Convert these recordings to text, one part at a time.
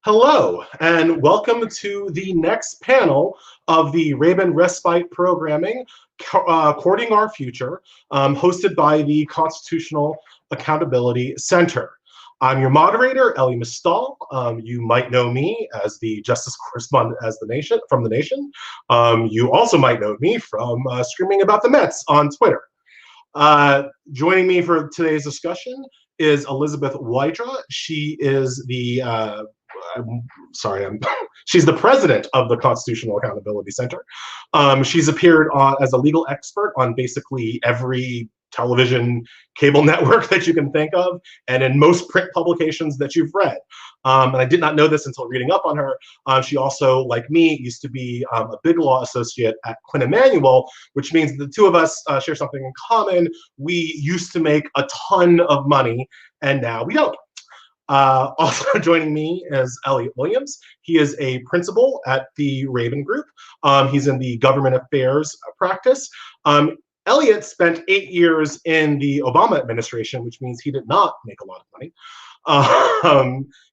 Hello, and welcome to the next panel of the Rabin Respite Programming, Courting Our Future, hosted by the Constitutional Accountability Center. I'm your moderator, Ellie Mistal. You might know me as the justice correspondent from The Nation. You also might know me from screaming about the Mets on Twitter. Joining me for today's discussion is Elizabeth Wydra. She is she's the president of the Constitutional Accountability Center. She's appeared as a legal expert on basically every television cable network that you can think of, and in most print publications that you've read. And I did not know this until reading up on her. She also, like me, used to be a big law associate at Quinn Emanuel, which means the two of us share something in common. We used to make a ton of money, and now we don't. Also joining me is Elliot Williams. He is a principal at the Rabin Group. He's in the government affairs practice. Elliot spent 8 years in the Obama administration, which means he did not make a lot of money.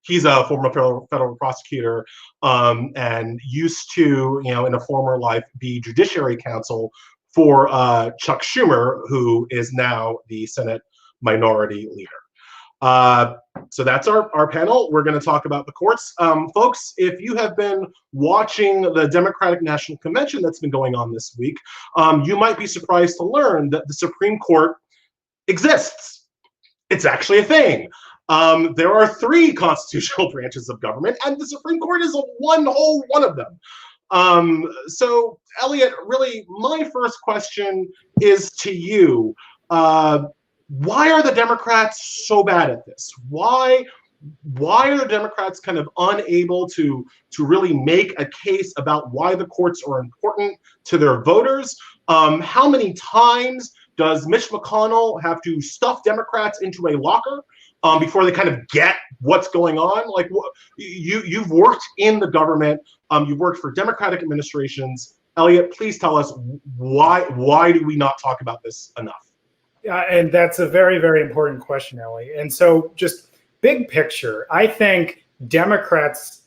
He's a former federal prosecutor and used to, in a former life, be Judiciary Counsel for Chuck Schumer, who is now the Senate Minority Leader. So that's our panel. We're going to talk about the courts. Folks, if you have been watching the Democratic National Convention that's been going on this week, you might be surprised to learn that the Supreme Court exists. It's actually a thing. There are 3 constitutional branches of government, and the Supreme Court is one of them. So, Elliot, really, my first question is to you. Why are the Democrats so bad at this? Why are the Democrats kind of unable to really make a case about why the courts are important to their voters? How many times does Mitch McConnell have to stuff Democrats into a locker before they kind of get what's going on? Like, you've worked in the government. You've worked for Democratic administrations. Elliot, please tell us why do we not talk about this enough? And that's a very, very important question, Ellie. And so just big picture, I think Democrats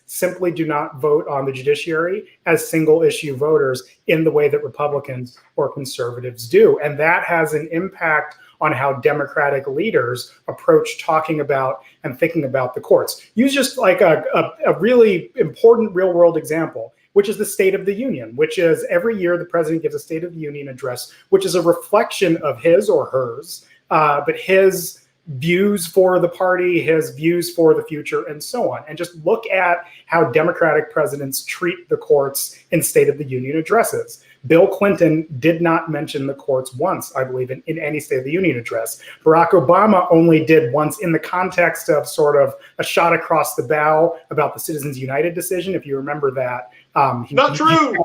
simply do not vote on the judiciary as single issue voters in the way that Republicans or conservatives do. And that has an impact on how Democratic leaders approach talking about and thinking about the courts. Use just like a really important real world example, which is the State of the Union, which is every year the president gives a State of the Union address, which is a reflection of his or hers, but his views for the party, his views for the future, and so on. And just look at how Democratic presidents treat the courts in State of the Union addresses. Bill Clinton did not mention the courts once, I believe, in any State of the Union address. Barack Obama only did once in the context of sort of a shot across the bow about the Citizens United decision, if you remember that. Not true.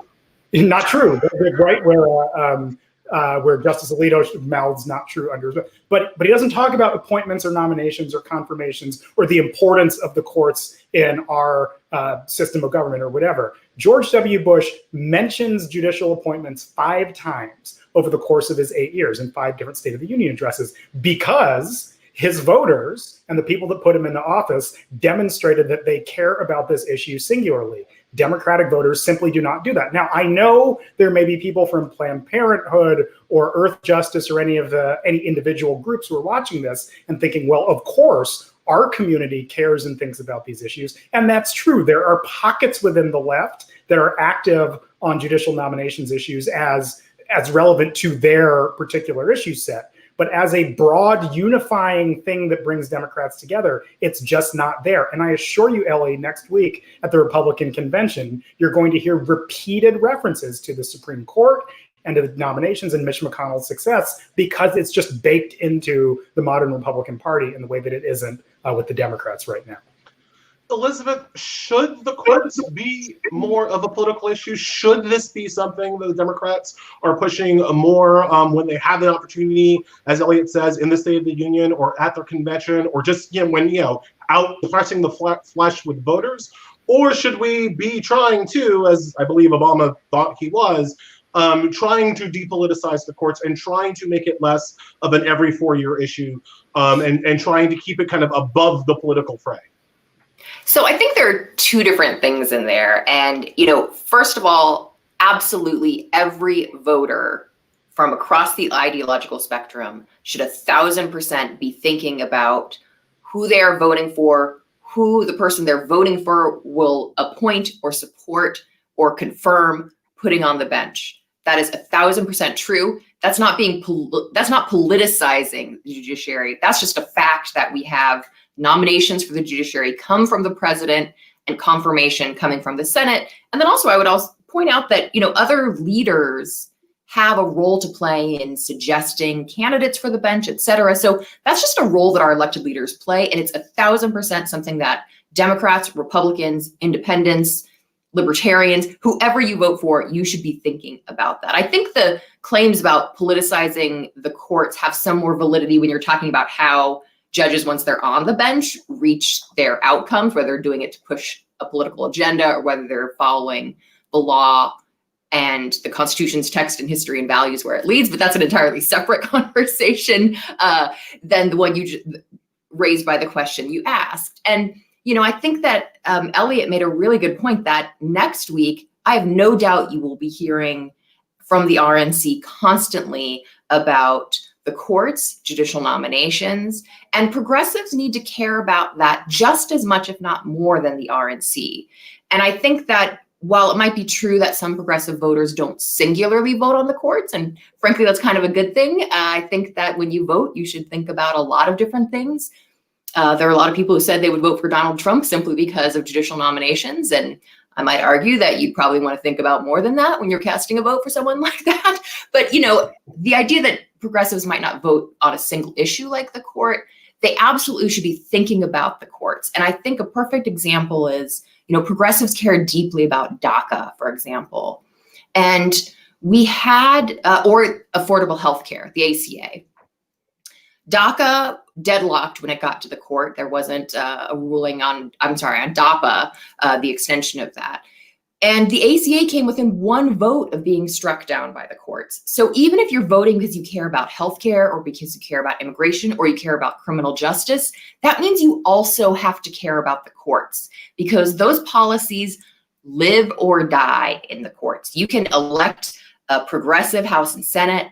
Not true, right? Where Justice Alito mouths "not true" under, but he doesn't talk about appointments or nominations or confirmations or the importance of the courts in our system of government or whatever. George W. Bush mentions judicial appointments 5 times over the course of his 8 years in 5 different State of the Union addresses because his voters and the people that put him into office demonstrated that they care about this issue singularly. Democratic voters simply do not do that. Now, I know there may be people from Planned Parenthood or Earth Justice or any individual groups who are watching this and thinking, well, of course, our community cares and thinks about these issues. And that's true. There are pockets within the left that are active on judicial nominations issues as relevant to their particular issue set. But as a broad unifying thing that brings Democrats together, it's just not there. And I assure you, Ellie, next week at the Republican convention, you're going to hear repeated references to the Supreme Court and to the nominations and Mitch McConnell's success because it's just baked into the modern Republican Party in the way that it isn't with the Democrats right now. Elizabeth, should the courts be more of a political issue? Should this be something that the Democrats are pushing more when they have the opportunity, as Elliot says, in the State of the Union or at their convention, or just when out pressing the flesh with voters? Or should we be trying to, as I believe Obama thought he was, trying to depoliticize the courts and trying to make it less of an every 4-year issue and trying to keep it kind of above the political fray? So I think there are two different things in there. And, first of all, absolutely every voter from across the ideological spectrum should 1,000% be thinking about who they are voting for, who the person they're voting for will appoint or support or confirm putting on the bench. That is 1,000% true. That's not politicizing the judiciary. That's just a fact that we have nominations for the judiciary come from the president and confirmation coming from the Senate. And then also I would also point out that, other leaders have a role to play in suggesting candidates for the bench, et cetera. So that's just a role that our elected leaders play. And it's 1,000% something that Democrats, Republicans, independents, libertarians, whoever you vote for, you should be thinking about that. I think the claims about politicizing the courts have some more validity when you're talking about how judges, once they're on the bench, reach their outcomes, whether they're doing it to push a political agenda or whether they're following the law and the Constitution's text and history and values where it leads. But that's an entirely separate conversation than the one you raised by the question you asked. And I think that Elliot made a really good point that next week, I have no doubt you will be hearing from the RNC constantly about the courts, judicial nominations, and progressives need to care about that just as much, if not more, than the RNC. And I think that while it might be true that some progressive voters don't singularly vote on the courts, and frankly, that's kind of a good thing, I think that when you vote, you should think about a lot of different things. There are a lot of people who said they would vote for Donald Trump simply because of judicial nominations. And I might argue that you'd probably want to think about more than that when you're casting a vote for someone like that. But, the idea that progressives might not vote on a single issue like the court, they absolutely should be thinking about the courts. And I think a perfect example is, progressives care deeply about DACA, for example. And we had, or affordable health care, the ACA. DACA deadlocked when it got to the court. There wasn't a ruling on DAPA, the extension of that. And the ACA came within one vote of being struck down by the courts. So even if you're voting because you care about healthcare or because you care about immigration or you care about criminal justice, that means you also have to care about the courts because those policies live or die in the courts. You can elect a progressive House and Senate,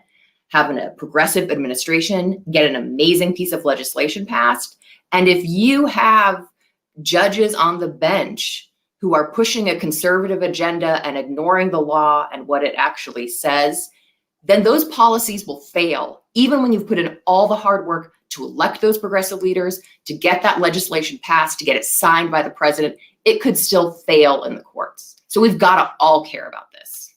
have a progressive administration, get an amazing piece of legislation passed. And if you have judges on the bench who are pushing a conservative agenda and ignoring the law and what it actually says, then those policies will fail, even when you've put in all the hard work to elect those progressive leaders, to get that legislation passed, to get it signed by the president. It could still fail in the courts. So we've got to all care about this.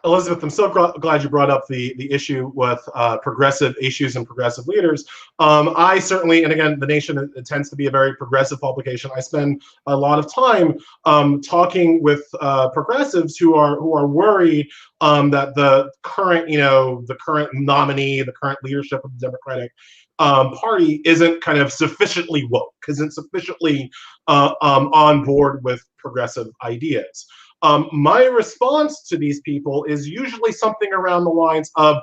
Elizabeth, I'm so glad you brought up the issue with progressive issues and progressive leaders. I certainly, and again, The Nation it tends to be a very progressive publication. I spend a lot of time talking with progressives who are worried that the current nominee, the current leadership of the Democratic Party isn't kind of sufficiently woke, isn't sufficiently on board with progressive ideas. My response to these people is usually something around the lines of,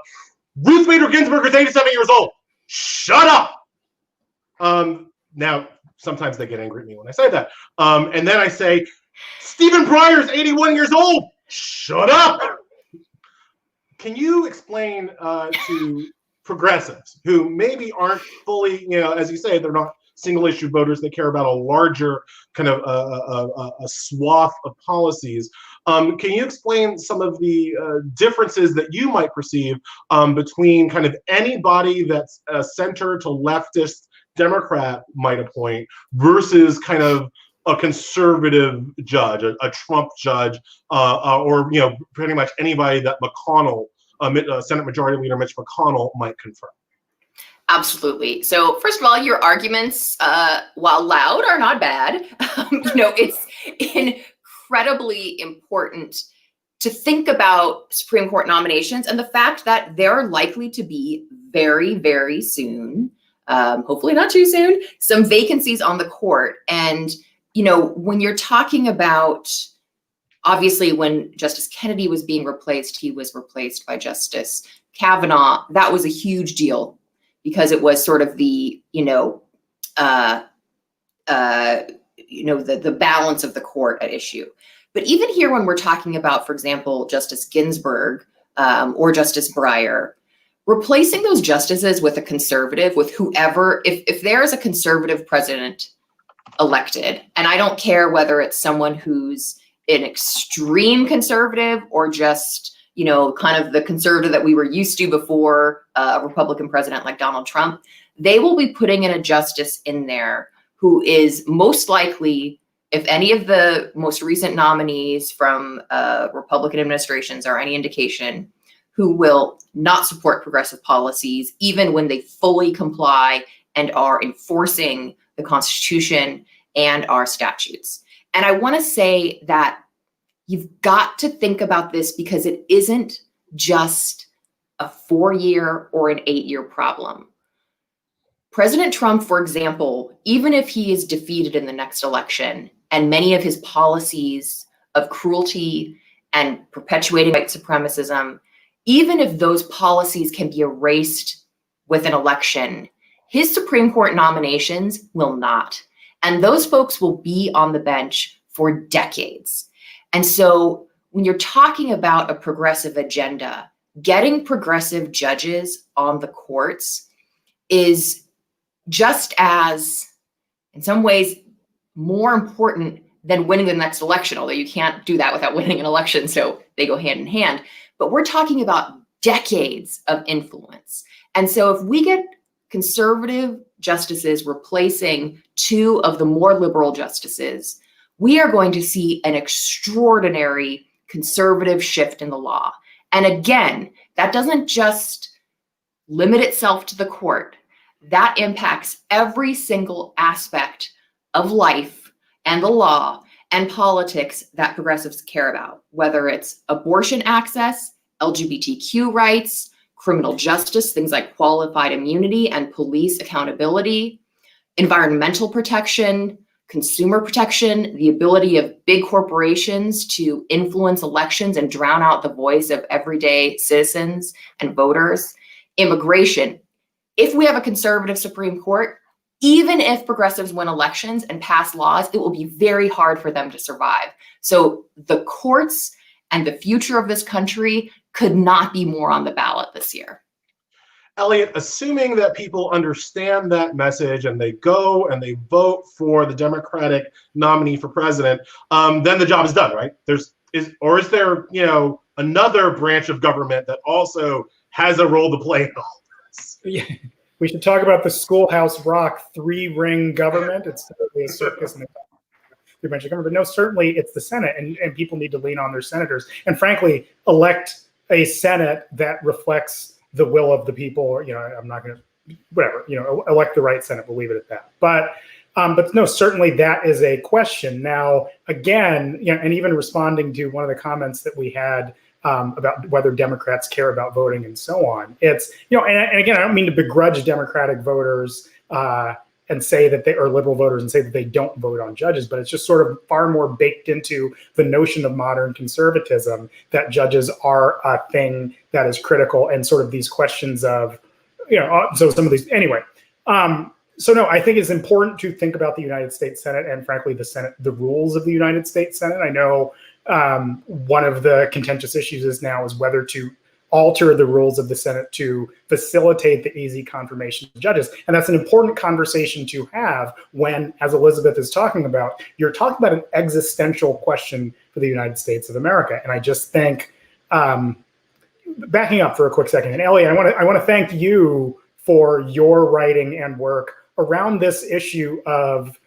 Ruth Bader Ginsburg is 87 years old. Shut up. Now, sometimes they get angry at me when I say that. And then I say, Stephen Breyer is 81 years old. Shut up. Can you explain to progressives who maybe aren't fully, as you say, they're not single issue voters, they care about a larger kind of a swath of policies. Can you explain some of the differences that you might perceive between kind of anybody that's a center to leftist Democrat might appoint versus kind of a conservative judge, a Trump judge, or pretty much anybody that McConnell, Senate Majority Leader Mitch McConnell might confirm? Absolutely. So first of all, your arguments, while loud, are not bad. It's incredibly important to think about Supreme Court nominations and the fact that there are likely to be very, very soon, hopefully not too soon, some vacancies on the court. And, when you're talking about, obviously, when Justice Kennedy was being replaced, he was replaced by Justice Kavanaugh. That was a huge deal, because it was sort of the, the balance of the court at issue. But even here, when we're talking about, for example, Justice Ginsburg or Justice Breyer, replacing those justices with a conservative, with whoever, if there is a conservative president elected, and I don't care whether it's someone who's an extreme conservative or just, kind of the conservative that we were used to before a Republican president like Donald Trump, they will be putting in a justice in there who is most likely, if any of the most recent nominees from Republican administrations are any indication, who will not support progressive policies, even when they fully comply and are enforcing the Constitution and our statutes. And I want to say that you've got to think about this because it isn't just a 4-year or an 8-year problem. President Trump, for example, even if he is defeated in the next election and many of his policies of cruelty and perpetuating white supremacism, even if those policies can be erased with an election, his Supreme Court nominations will not. And those folks will be on the bench for decades. And so when you're talking about a progressive agenda, getting progressive judges on the courts is just as, in some ways, more important than winning the next election, although you can't do that without winning an election, so they go hand in hand. But we're talking about decades of influence. And so if we get conservative justices replacing 2 of the more liberal justices, we are going to see an extraordinary conservative shift in the law. And again, that doesn't just limit itself to the court. That impacts every single aspect of life and the law and politics that progressives care about, whether it's abortion access, LGBTQ rights, criminal justice, things like qualified immunity and police accountability, environmental protection, consumer protection, the ability of big corporations to influence elections and drown out the voice of everyday citizens and voters, immigration. If we have a conservative Supreme Court, even if progressives win elections and pass laws, it will be very hard for them to survive. So the courts and the future of this country could not be more on the ballot this year. Elliot, assuming that people understand that message and they go and they vote for the Democratic nominee for president, then the job is done, right? Is there, another branch of government that also has a role to play in all this? Yeah. We should talk about the Schoolhouse Rock 3-ring government. It's certainly a circus and a three-branch of government. But no, certainly it's the Senate, and people need to lean on their senators. And frankly, elect a Senate that reflects the will of the people. Or, I'm not going to, whatever, elect the right Senate. We'll leave it at that. But no, certainly that is a question. Now, again, and even responding to one of the comments that we had about whether Democrats care about voting and so on. It's, and again, I don't mean to begrudge Democratic voters and say that or liberal voters and say that they don't vote on judges, but it's just sort of far more baked into the notion of modern conservatism that judges are a thing that is critical, and sort of these questions of, so some of these, anyway. So no, I think it's important to think about the United States Senate and frankly the Senate, the rules of the United States Senate. I know one of the contentious issues is whether to alter the rules of the Senate to facilitate the easy confirmation of judges. And that's an important conversation to have when, as Elizabeth is talking about, you're talking about an existential question for the United States of America. And I just think, backing up for a quick second, and Elliot, I want to thank you for your writing and work around this issue of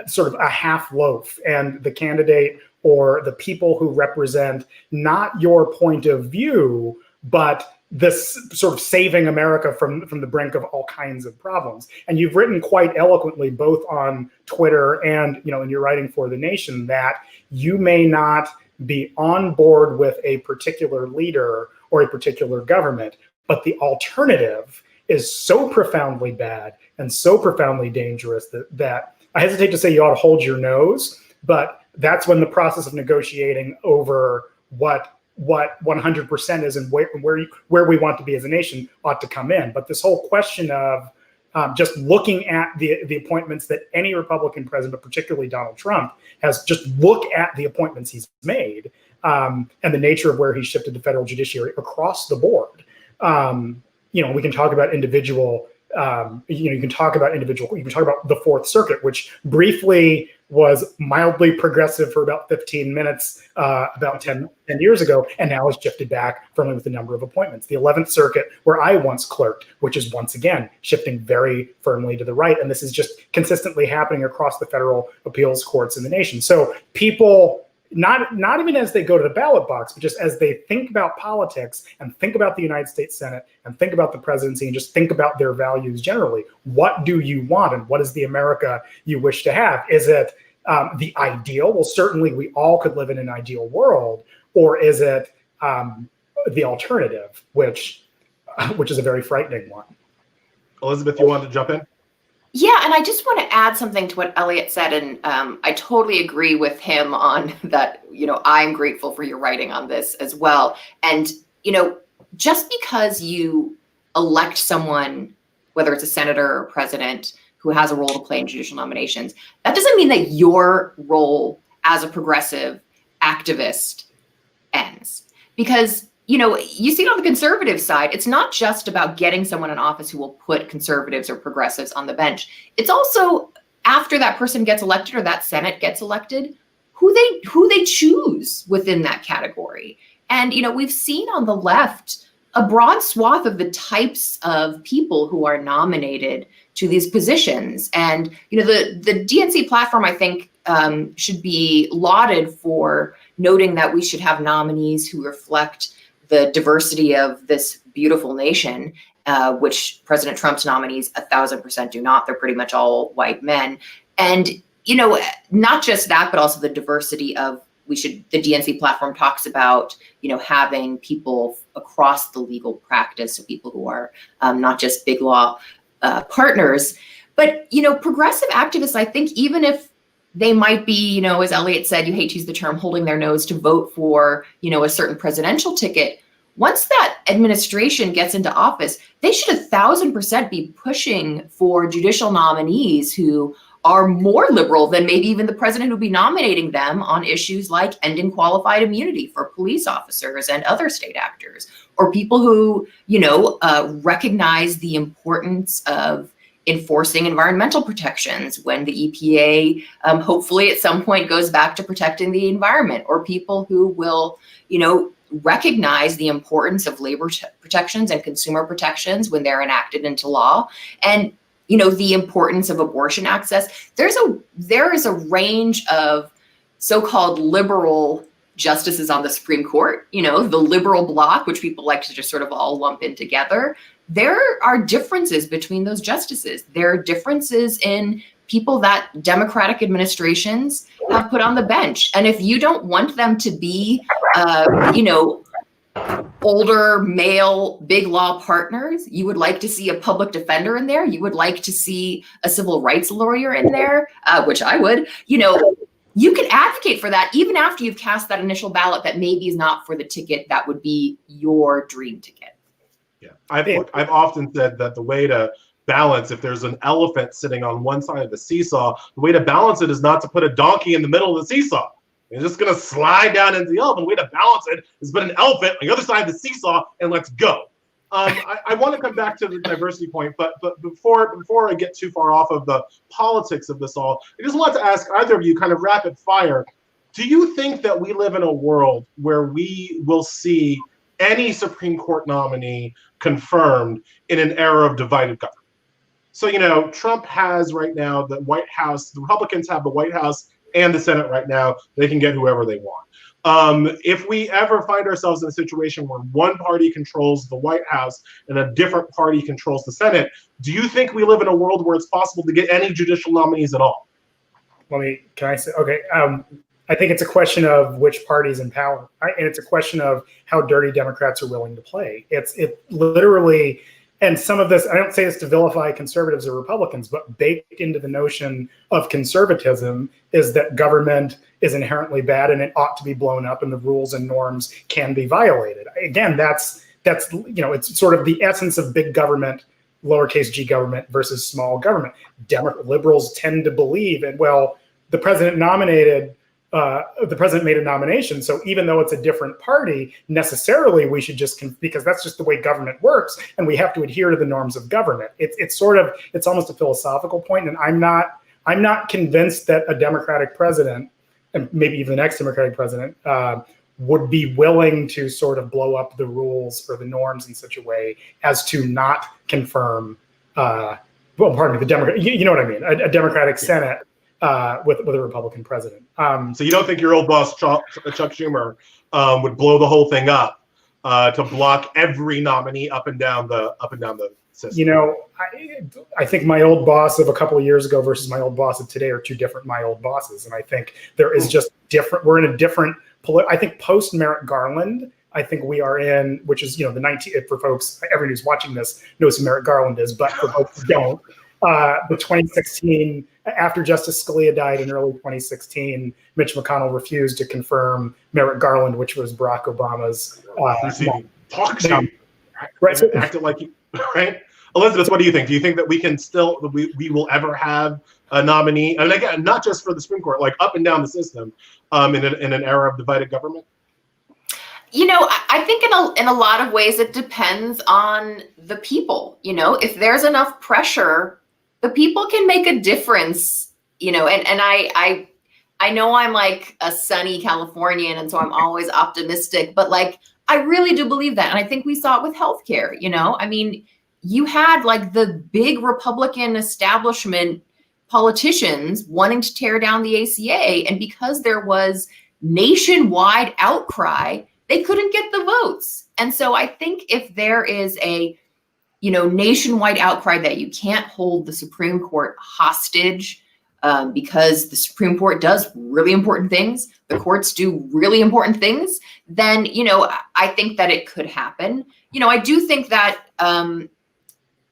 sort of a half loaf and the candidate or the people who represent not your point of view, but this sort of saving America from the brink of all kinds of problems. And you've written quite eloquently, both on Twitter and in your writing for The Nation, that you may not be on board with a particular leader or a particular government, but the alternative is so profoundly bad and so profoundly dangerous that I hesitate to say you ought to hold your nose, but that's when the process of negotiating over what 100% is and where we want to be as a nation ought to come in. But this whole question of just looking at the appointments that any Republican president, but particularly Donald Trump, has, just look at the appointments he's made and the nature of where he shifted the federal judiciary across the board. We can talk about individual. You can talk about the Fourth Circuit, which briefly was mildly progressive for about 15 minutes about 10 years ago, and now has shifted back firmly with the number of appointments. The 11th Circuit, where I once clerked, which is once again shifting very firmly to the right, and this is just consistently happening across the federal appeals courts in the nation. So people, not even as they go to the ballot box, but just as they think about politics and think about the United States Senate and think about the presidency and just think about their values generally. What do you want, and what is the America you wish to have? Is it the ideal? Well, certainly we all could live in an ideal world. Or is it the alternative, which is a very frightening one? Elizabeth, you wanted to jump in? Yeah, and I just want to add something to what Elliot said, and I totally agree with him on that. I'm grateful for your writing on this as well. And just because you elect someone, whether it's a senator or president, who has a role to play in judicial nominations, that doesn't mean that your role as a progressive activist ends. Because you see it on the conservative side. It's not just about getting someone in office who will put conservatives or progressives on the bench. It's also, after that person gets elected or that Senate gets elected, who they choose within that category. And we've seen on the left a broad swath of the types of people who are nominated to these positions. And the DNC platform, I think, should be lauded for noting that we should have nominees who reflect the diversity of this beautiful nation, which President Trump's nominees 1,000% do not. They're pretty much all white men. And, not just that, but also the diversity of, the DNC platform talks about, having people across the legal practice, so people who are not just big law partners. But, progressive activists, I think, even if they might be, as Elliot said, you hate to use the term, holding their nose to vote for, a certain presidential ticket. Once that administration gets into office, they should 1,000% be pushing for judicial nominees who are more liberal than maybe even the president who will be nominating them on issues like ending qualified immunity for police officers and other state actors, or people who, recognize the importance of enforcing environmental protections when the EPA hopefully at some point goes back to protecting the environment, or people who will, recognize the importance of labor protections and consumer protections when they're enacted into law, and the importance of abortion access. There is a range of so-called liberal justices on the Supreme Court, the liberal bloc, which people like to just sort of all lump in together. There are differences between those justices. There are differences in people that Democratic administrations have put on the bench. And if you don't want them to be, older male big law partners, you would like to see a public defender in there, you would like to see a civil rights lawyer in there, which I would, you can advocate for that even after you've cast that initial ballot that maybe is not for the ticket that would be your dream ticket. Yeah, I've often said that the way to balance, if there's an elephant sitting on one side of the seesaw, the way to balance it is not to put a donkey in the middle of the seesaw. It's just going to slide down into the elephant. The way to balance it is put an elephant on the other side of the seesaw and let's go. I want to come back to the diversity point, but before I get too far off of the politics of this all, I just want to ask either of you, kind of rapid fire, do you think that we live in a world where we will see any Supreme Court nominee confirmed in an era of divided government? So, Trump has right now the White House, the Republicans have the White House and the Senate right now. They can get whoever they want. If we ever find ourselves in a situation where one party controls the White House and a different party controls the Senate, do you think we live in a world where it's possible to get any judicial nominees at all? Can I say, okay, I think it's a question of which party's in power, right? And it's a question of how dirty Democrats are willing to play. It literally, and some of this, I don't say this to vilify conservatives or Republicans, but baked into the notion of conservatism is that government is inherently bad and it ought to be blown up and the rules and norms can be violated. Again, that's it's sort of the essence of big government lowercase g government versus small government. Liberals tend to believe, and well, the president made a nomination, so even though it's a different party, necessarily we should just, because that's just the way government works, and we have to adhere to the norms of government. It's almost a philosophical point, and I'm not convinced that a Democratic president, and maybe even the next Democratic president, would be willing to sort of blow up the rules or the norms in such a way as to not confirm, the Democrat, you know what I mean, a Democratic Senate with a Republican president. So you don't think your old boss Chuck Schumer would blow the whole thing up to block every nominee up and down the system? You know, I think my old boss of a couple of years ago versus my old boss of today are two different my old bosses, and I think there is just different. We're in a different. I think post Merrick Garland, I think we are in, which is, you know, for folks, everyone who's watching this knows who Merrick Garland is, but for folks who don't, the 2016, after Justice Scalia died in early 2016, Mitch McConnell refused to confirm Merrick Garland, which was Barack Obama's. Talk to you. Right. Acted like you, right? Elizabeth, what do you think? Do you think that we will ever have a nominee? And again, not just for the Supreme Court, like up and down the system, in an era of divided government? You know, I think in a lot of ways it depends on the people. You know, if there's enough pressure, the people can make a difference. You know, and I know I'm like a sunny Californian, and so I'm always optimistic. But like, I really do believe that, and I think we saw it with healthcare. You know, I mean, you had like the big Republican establishment politicians wanting to tear down the ACA, and because there was nationwide outcry, they couldn't get the votes. And so I think if there is a, you know, nationwide outcry that you can't hold the Supreme Court hostage, because the Supreme Court does really important things, the courts do really important things, then, you know, I think that it could happen. You know, I do think that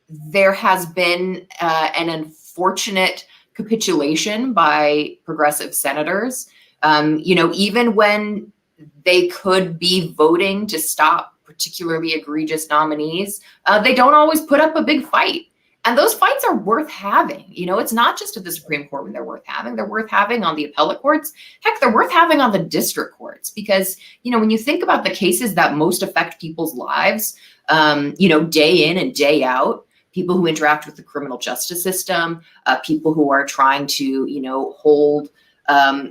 there has been an unfortunate capitulation by progressive senators. You know, even when they could be voting to stop particularly egregious nominees, they don't always put up a big fight. And those fights are worth having. You know, it's not just at the Supreme Court when they're worth having. They're worth having on the appellate courts. Heck, they're worth having on the district courts, because, you know, when you think about the cases that most affect people's lives, you know, day in and day out, people who interact with the criminal justice system, people who are trying to, you know, hold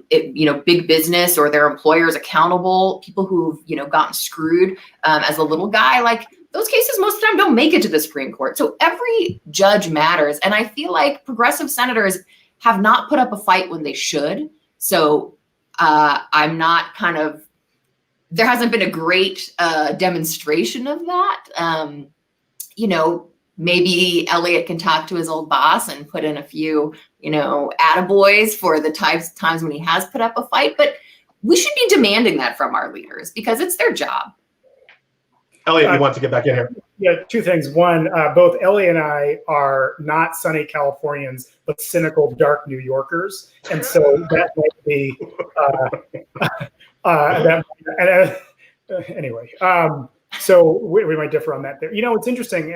you know, big business or their employers accountable, people who've, you know, gotten screwed as a little guy, like those cases most of the time don't make it to the Supreme Court. So every judge matters. And I feel like progressive senators have not put up a fight when they should. So I'm not there hasn't been a great demonstration of that. You know, maybe Elliot can talk to his old boss and put in a few, you know, attaboys for the times when he has put up a fight. But we should be demanding that from our leaders because it's their job. Elliot, you want to get back in here? Yeah, two things. One, both Ellie and I are not sunny Californians, but cynical, dark New Yorkers. And so that might be, anyway. So we might differ on that there. You know, it's interesting.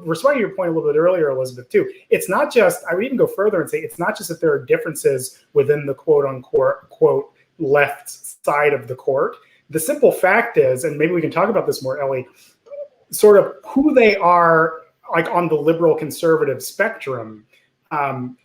Responding to your point a little bit earlier, Elizabeth, too, it's not just, I would even go further and say, it's not just that there are differences within the quote unquote, quote, left side of the court. The simple fact is, and maybe we can talk about this more, Ellie, sort of who they are like on the liberal conservative spectrum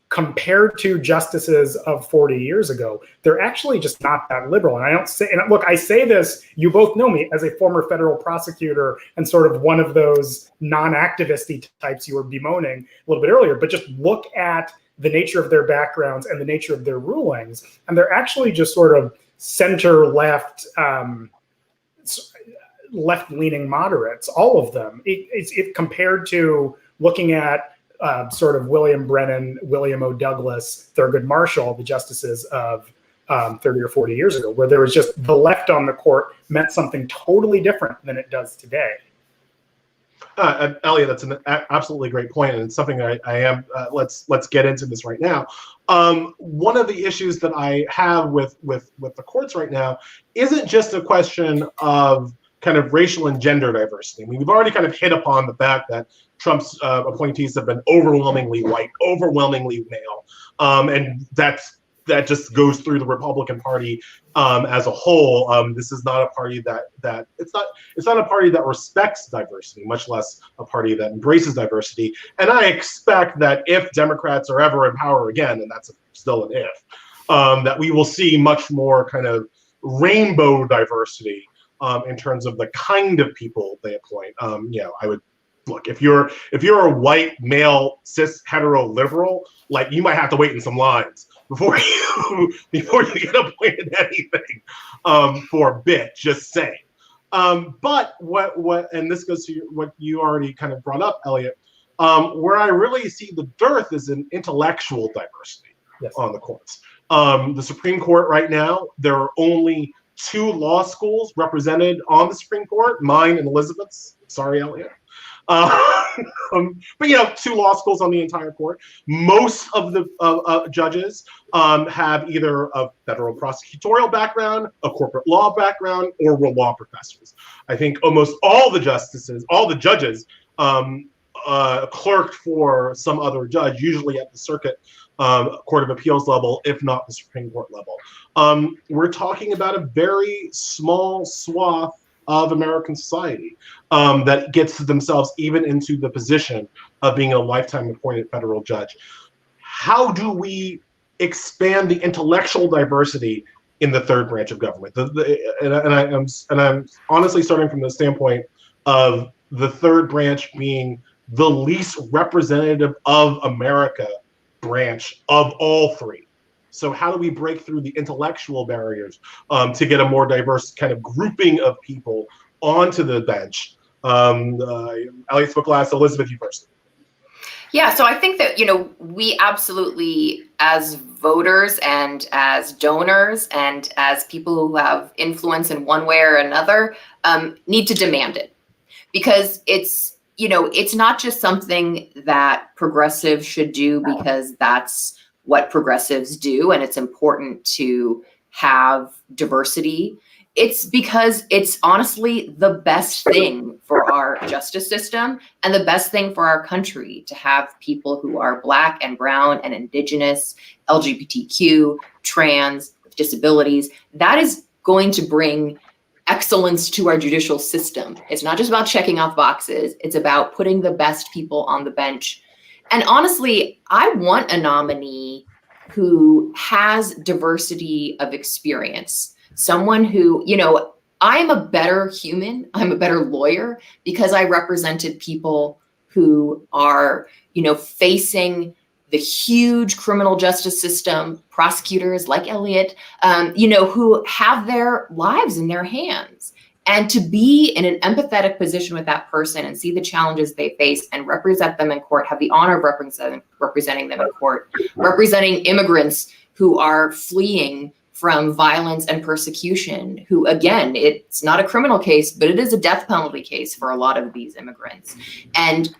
compared to justices of 40 years ago. They're actually just not that liberal. And I don't say, and look, I say this, you both know me as a former federal prosecutor and sort of one of those non-activisty types you were bemoaning a little bit earlier, but just look at the nature of their backgrounds and the nature of their rulings. And they're actually just sort of center-left, left-leaning moderates, all of them. It compared to looking at sort of William Brennan, William O. Douglas, Thurgood Marshall, the justices of 30 or 40 years ago, where there was just the left on the court meant something totally different than it does today. Elliot, that's an absolutely great point, and it's something that I am. Let's get into this right now. One of the issues that I have with the courts right now isn't just a question of kind of racial and gender diversity. I mean, we've already kind of hit upon the fact that Trump's appointees have been overwhelmingly white, overwhelmingly male, and that just goes through the Republican Party as a whole. This is not a party that it's not a party that respects diversity, much less a party that embraces diversity. And I expect that if Democrats are ever in power again, and that's still an if, that we will see much more kind of rainbow diversity in terms of the kind of people they appoint. I would look, if you're a white male cis hetero liberal, like, you might have to wait in some lines before you get appointed anything for a bit. Just saying. But what and this goes to what you already kind of brought up, Elliot. Where I really see the dearth is in intellectual diversity on the courts. The Supreme Court right now, there are only 2 law schools represented on the Supreme Court, mine and Elizabeth's. Sorry, Elliot. But 2 law schools on the entire court. Most of the judges have either a federal prosecutorial background, a corporate law background, or were law professors. I think almost all the judges clerked for some other judge, usually at the circuit Court of Appeals level, if not the Supreme Court level. We're talking about a very small swath of American society that gets themselves even into the position of being a lifetime appointed federal judge. How do we expand the intellectual diversity in the third branch of government? I'm honestly starting from the standpoint of the third branch being the least representative of America branch of all 3. So how do we break through the intellectual barriers to get a more diverse kind of grouping of people onto the bench? Elliot's book last. Elizabeth, you first. Yeah, so I think that, we absolutely, as voters and as donors and as people who have influence in one way or another, need to demand it, because it's not just something that progressives should do because that's what progressives do, and it's important to have diversity. It's because it's honestly the best thing for our justice system and the best thing for our country to have people who are Black and brown and Indigenous, LGBTQ, trans, with disabilities. That is going to bring excellence to our judicial system. It's not just about checking off boxes. It's about putting the best people on the bench. And honestly, I want a nominee who has diversity of experience. Someone who, I'm a better human, I'm a better lawyer because I represented people who are, facing the huge criminal justice system, prosecutors like Elliot, who have their lives in their hands. And to be in an empathetic position with that person and see the challenges they face and represent them in court, have the honor of representing them in court, representing immigrants who are fleeing from violence and persecution, who, again, it's not a criminal case, but it is a death penalty case for a lot of these immigrants. And,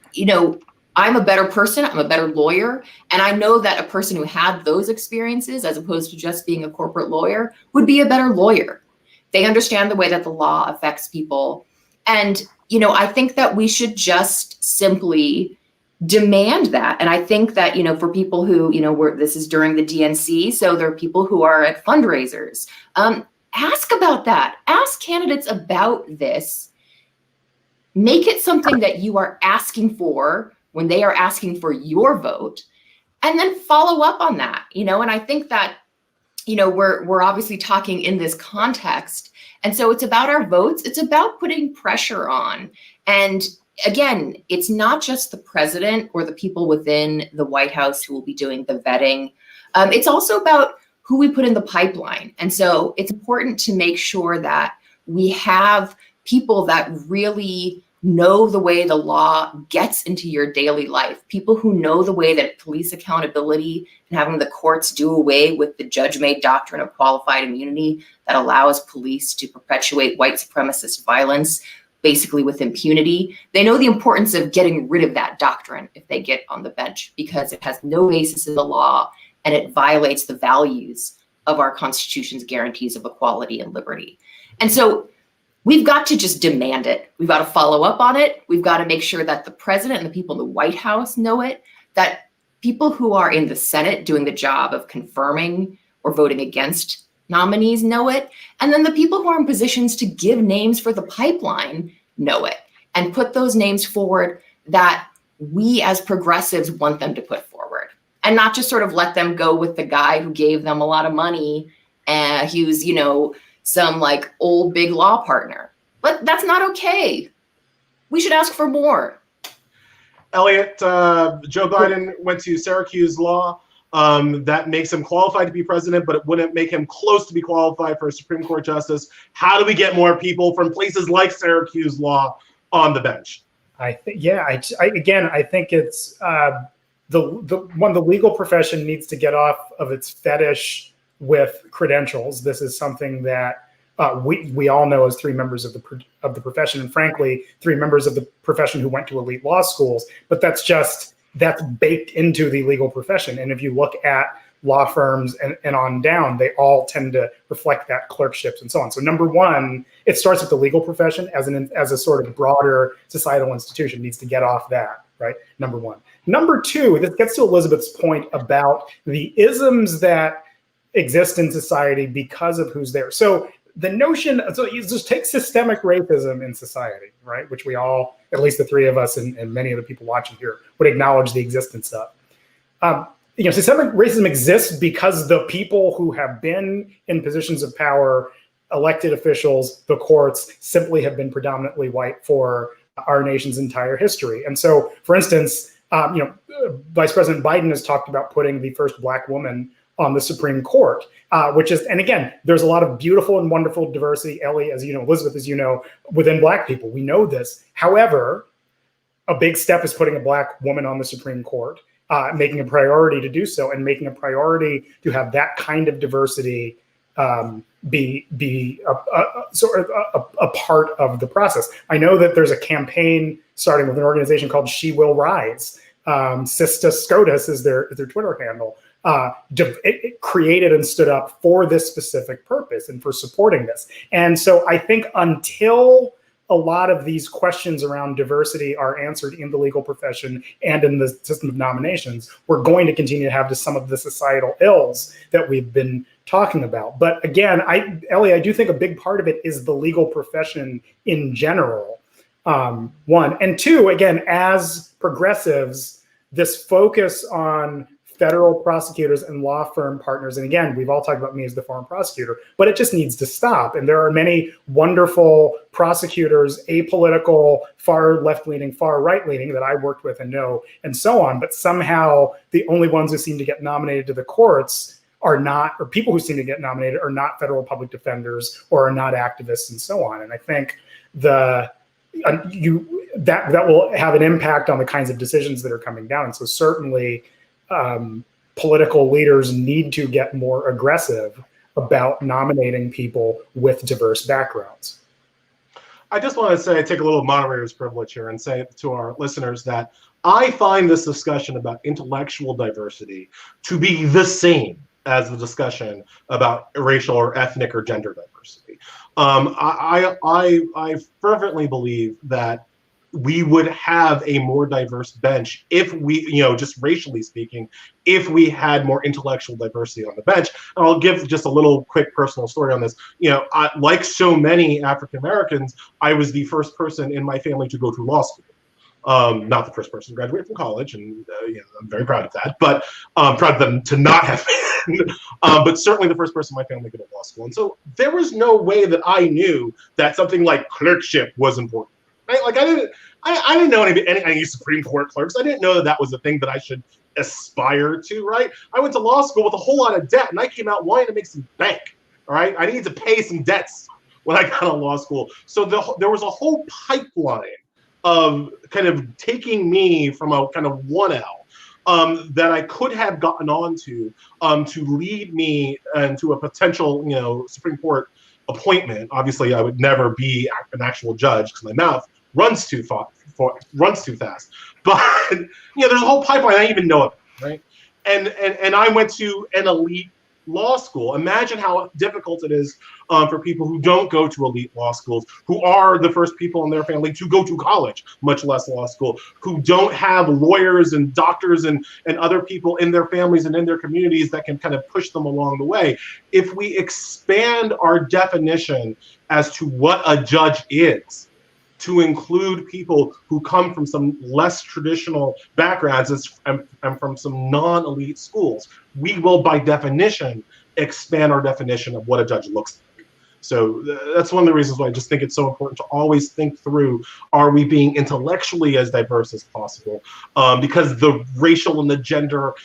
I'm a better person, I'm a better lawyer, and I know that a person who had those experiences, as opposed to just being a corporate lawyer, would be a better lawyer. They understand the way that the law affects people. And, I think that we should just simply demand that. And I think that, for people who, this is during the DNC, so there are people who are at fundraisers. Ask about that. Ask candidates about this. Make it something that you are asking for when they are asking for your vote, and then follow up on that, and I think that, we're obviously talking in this context. And so it's about our votes. It's about putting pressure on. And again, it's not just the president or the people within the White House who will be doing the vetting. It's also about who we put in the pipeline. And so it's important to make sure that we have people that really know the way the law gets into your daily life, people who know the way that police accountability and having the courts do away with the judge-made doctrine of qualified immunity that allows police to perpetuate white supremacist violence, basically with impunity. They know the importance of getting rid of that doctrine if they get on the bench, because it has no basis in the law and it violates the values of our Constitution's guarantees of equality and liberty. And so we've got to just demand it. We've got to follow up on it. We've got to make sure that the president and the people in the White House know it, that people who are in the Senate doing the job of confirming or voting against nominees know it. And then the people who are in positions to give names for the pipeline know it and put those names forward that we as progressives want them to put forward, and not just sort of let them go with the guy who gave them a lot of money and he was, some like old big law partner. But that's not okay. We should ask for more. Elliot, Joe Biden went to Syracuse Law. That makes him qualified to be president, but it wouldn't make him close to be qualified for a Supreme Court justice. How do we get more people from places like Syracuse Law on the bench? I think it's the legal profession needs to get off of its fetish with credentials. This is something that we all know as three members of the profession, and frankly, three members of the profession who went to elite law schools. But that's baked into the legal profession. And if you look at law firms and on down, they all tend to reflect that, clerkships and so on. So number one, it starts with the legal profession as a sort of broader societal institution needs to get off that, right? Number one. Number two, this gets to Elizabeth's point about the isms that exist in society because of who's there. So the notion, so you just take systemic racism in society, right? Which we all, at least the three of us and many of the people watching here, would acknowledge the existence of. Systemic racism exists because the people who have been in positions of power, elected officials, the courts, simply have been predominantly white for our nation's entire history. And so, for instance, Vice President Biden has talked about putting the first Black woman on the Supreme Court, and again, there's a lot of beautiful and wonderful diversity, Ellie, as you know, Elizabeth, as you know, within Black people. We know this. However, a big step is putting a Black woman on the Supreme Court, making a priority to do so, and making a priority to have that kind of diversity be a part of the process. I know that there's a campaign starting with an organization called She Will Rise. Sista SCOTUS is their Twitter handle. It created and stood up for this specific purpose and for supporting this. And so I think until a lot of these questions around diversity are answered in the legal profession and in the system of nominations, we're going to continue to have some of the societal ills that we've been talking about. But again, Ellie, I do think a big part of it is the legal profession in general. One. And two, again, as progressives, this focus on federal prosecutors and law firm partners. And again, we've all talked about me as the former prosecutor, but it just needs to stop. And there are many wonderful prosecutors, apolitical, far left-leaning, far right-leaning that I worked with and know, and so on. But somehow the only ones who seem to get nominated to the courts are not, or people who seem to get nominated are not federal public defenders or are not activists and so on. And I think that will have an impact on the kinds of decisions that are coming down. And so certainly, political leaders need to get more aggressive about nominating people with diverse backgrounds. I just want to say, take a little moderator's privilege here and say to our listeners that I find this discussion about intellectual diversity to be the same as the discussion about racial or ethnic or gender diversity. I fervently believe that we would have a more diverse bench if we, just racially speaking, if we had more intellectual diversity on the bench. And I'll give just a little quick personal story on this. Like so many African Americans, I was the first person in my family to go to law school. Not the first person to graduate from college, and I'm very proud of that, but proud of them to not have been, but certainly the first person in my family to go to law school. And so there was no way that I knew that something like clerkship was important. Right? Like I didn't know any Supreme Court clerks. I didn't know that was a thing that I should aspire to, right? I went to law school with a whole lot of debt, and I came out wanting to make some bank, all right? I needed to pay some debts when I got out of law school. So there was a whole pipeline of kind of taking me from a kind of 1L that I could have gotten onto to lead me into a potential, Supreme Court appointment. Obviously, I would never be an actual judge because my mouth runs too fast. But there's a whole pipeline I didn't even know about, right? And I went to an elite law school. Imagine how difficult it is for people who don't go to elite law schools, who are the first people in their family to go to college, much less law school, who don't have lawyers and doctors and other people in their families and in their communities that can kind of push them along the way. If we expand our definition as to what a judge is, to include people who come from some less traditional backgrounds and from some non-elite schools, we will, by definition, expand our definition of what a judge looks like. So that's one of the reasons why I just think it's so important to always think through, are we being intellectually as diverse as possible? Because the racial and the gender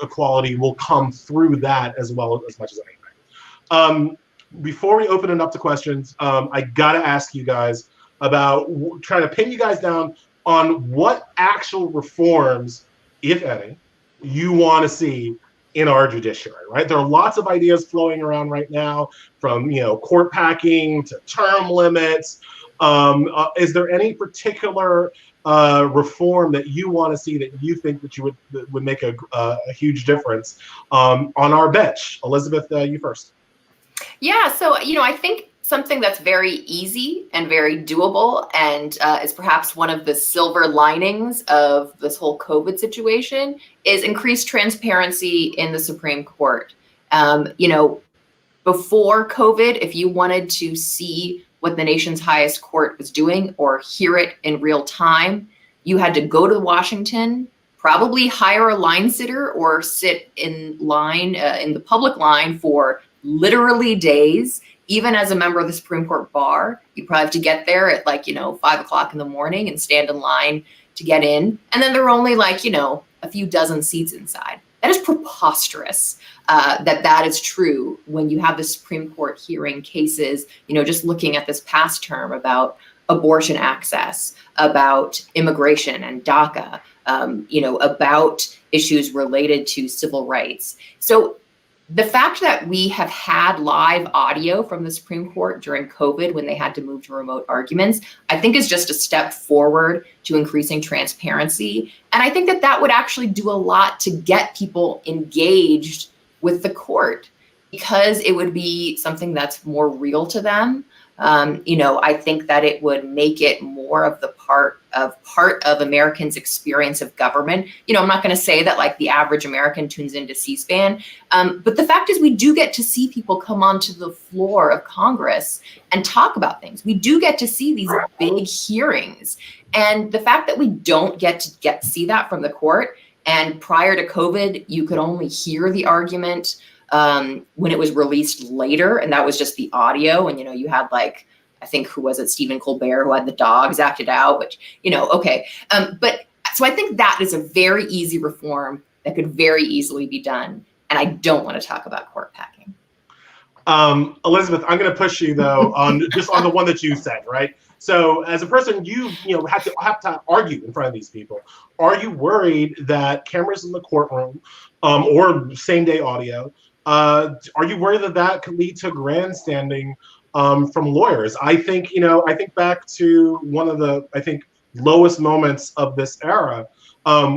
equality will come through that as well as much as anything. Before we open it up to questions, I gotta ask you guys about trying to pin you guys down on what actual reforms, if any, you want to see in our judiciary, right? There are lots of ideas flowing around right now, from court packing to term limits. Is there any particular reform that you want to see that you think that would make a huge difference on our bench? Elizabeth, you first. Yeah, so I think something that's very easy and very doable, and is perhaps one of the silver linings of this whole COVID situation, is increased transparency in the Supreme Court. Before COVID, if you wanted to see what the nation's highest court was doing or hear it in real time, you had to go to Washington, probably hire a line sitter or sit in line in the public line for literally days. Even as a member of the Supreme Court bar, you probably have to get there at 5 o'clock in the morning and stand in line to get in. And then there are only a few dozen seats inside. That is preposterous that is true when you have the Supreme Court hearing cases, just looking at this past term about abortion access, about immigration and DACA, about issues related to civil rights. So the fact that we have had live audio from the Supreme Court during COVID when they had to move to remote arguments, I think is just a step forward to increasing transparency. And I think that would actually do a lot to get people engaged with the court, because it would be something that's more real to them. I think that it would make it more of the part of Americans' experience of government. I'm not going to say that the average American tunes into C-SPAN, but the fact is we do get to see people come onto the floor of Congress and talk about things. We do get to see these big hearings, and the fact that we don't get to see that from the court, and prior to COVID, you could only hear the argument when it was released later, and that was just the audio. And you had I think, who was it, Stephen Colbert, who had the dogs acted out, which okay. But so I think that is a very easy reform that could very easily be done. And I don't want to talk about court packing. Elizabeth, I'm going to push you though on the one that you said, right? So as a person, you have to argue in front of these people. Are you worried that cameras in the courtroom or same day audio? Are you worried that could lead to grandstanding from lawyers? I think back to one of the lowest moments of this era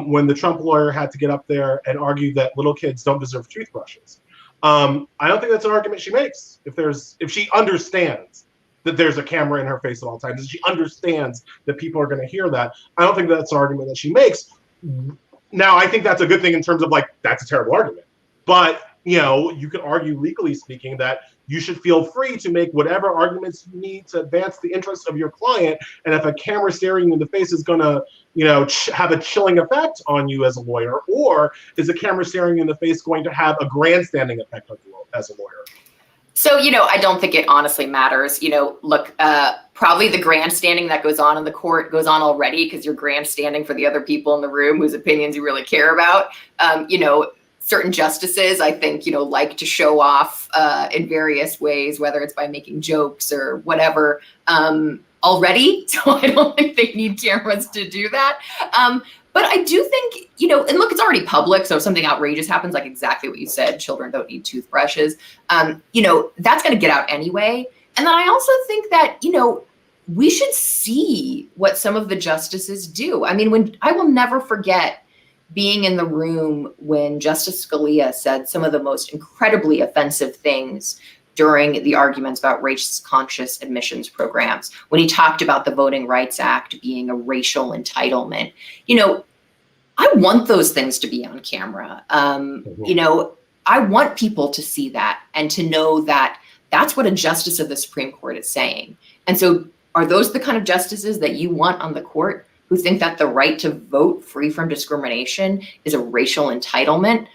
when the Trump lawyer had to get up there and argue that little kids don't deserve toothbrushes. I don't think that's an argument she makes. If she understands that there's a camera in her face at all times, and she understands that people are going to hear that, I don't think that's an argument that she makes. Now, I think that's a good thing in terms of that's a terrible argument, but you could argue, legally speaking, that you should feel free to make whatever arguments you need to advance the interests of your client. And if a camera staring you in the face is going to, have a chilling effect on you as a lawyer, or is a camera staring you in the face going to have a grandstanding effect on you as a lawyer? So, I don't think it honestly matters. Look, probably the grandstanding that goes on in the court goes on already, because you're grandstanding for the other people in the room whose opinions you really care about. Certain justices, I think, like to show off in various ways, whether it's by making jokes or whatever already. So I don't think they need cameras to do that. But I do think, and look, it's already public. So if something outrageous happens, like exactly what you said, children don't need toothbrushes, that's going to get out anyway. And then I also think that, we should see what some of the justices do. I mean, I will never forget, being in the room when Justice Scalia said some of the most incredibly offensive things during the arguments about race-conscious admissions programs, when he talked about the Voting Rights Act being a racial entitlement. You know, I want those things to be on camera. You know, I want people to see that and to know that that's what a justice of the Supreme Court is saying. And so are those the kind of justices that you want on the court, who think that the right to vote free from discrimination is a racial entitlement?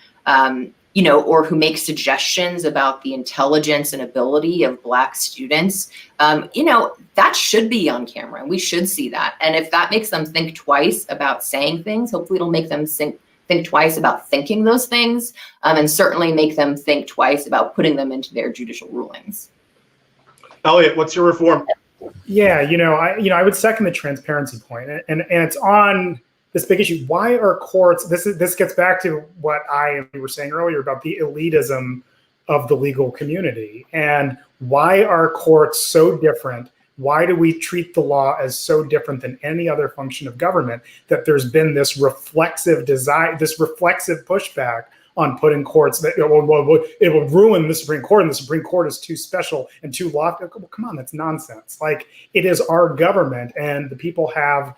You know, or who make suggestions about the intelligence and ability of Black students, you know, that should be on camera and we should see that. And if that makes them think twice about saying things, hopefully it'll make them think twice about thinking those things, and certainly make them think twice about putting them into their judicial rulings. Elliot, what's your reform? Yeah, I would second the transparency point, and it's on this big issue. Why are courts? This gets back to what we were saying earlier about the elitism of the legal community, and why are courts so different? Why do we treat the law as so different than any other function of government that there's been this reflexive pushback on putting courts that it will ruin the Supreme Court, and the Supreme Court is too special and too lofty. Well, come on, that's nonsense. Like, it is our government, and the people have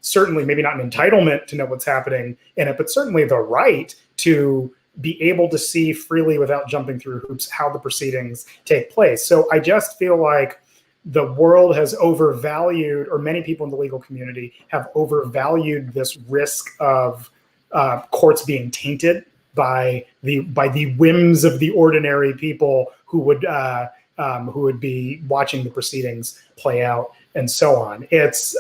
certainly maybe not an entitlement to know what's happening in it, but certainly the right to be able to see freely without jumping through hoops how the proceedings take place. So I just feel like the world has overvalued, or many people in the legal community have overvalued this risk of courts being tainted by the whims of the ordinary people who would be watching the proceedings play out and so on. It's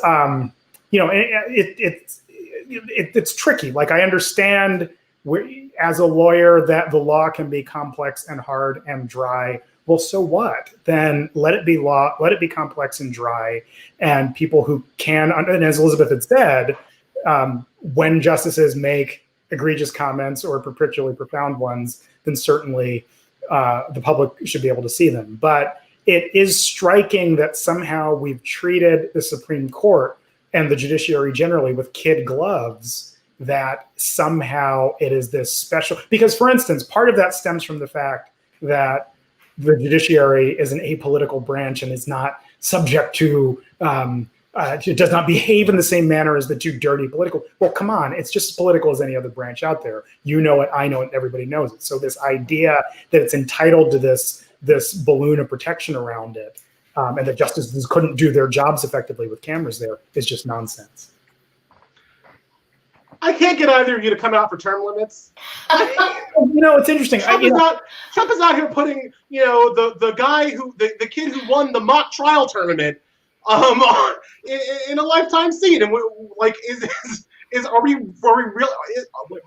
it's tricky. Like, I understand as a lawyer that the law can be complex and hard and dry. Well, so what? Then let it be law, let it be complex and dry, and people who can, and as Elizabeth had said, when justices make egregious comments or particularly profound ones, then certainly the public should be able to see them. But it is striking that somehow we've treated the Supreme Court and the judiciary generally with kid gloves, that somehow it is this special, because, for instance, part of that stems from the fact that the judiciary is an apolitical branch and is not subject to, it does not behave in the same manner as the two dirty political. Well, come on, it's just as political as any other branch out there. You know it, I know it, everybody knows it. So this idea that it's entitled to this balloon of protection around it, and that justices couldn't do their jobs effectively with cameras there, is just nonsense. I can't get either of you to come out for term limits. It's interesting. Trump is out here putting, the guy the kid who won the mock trial tournament, in a lifetime seat, and are we really?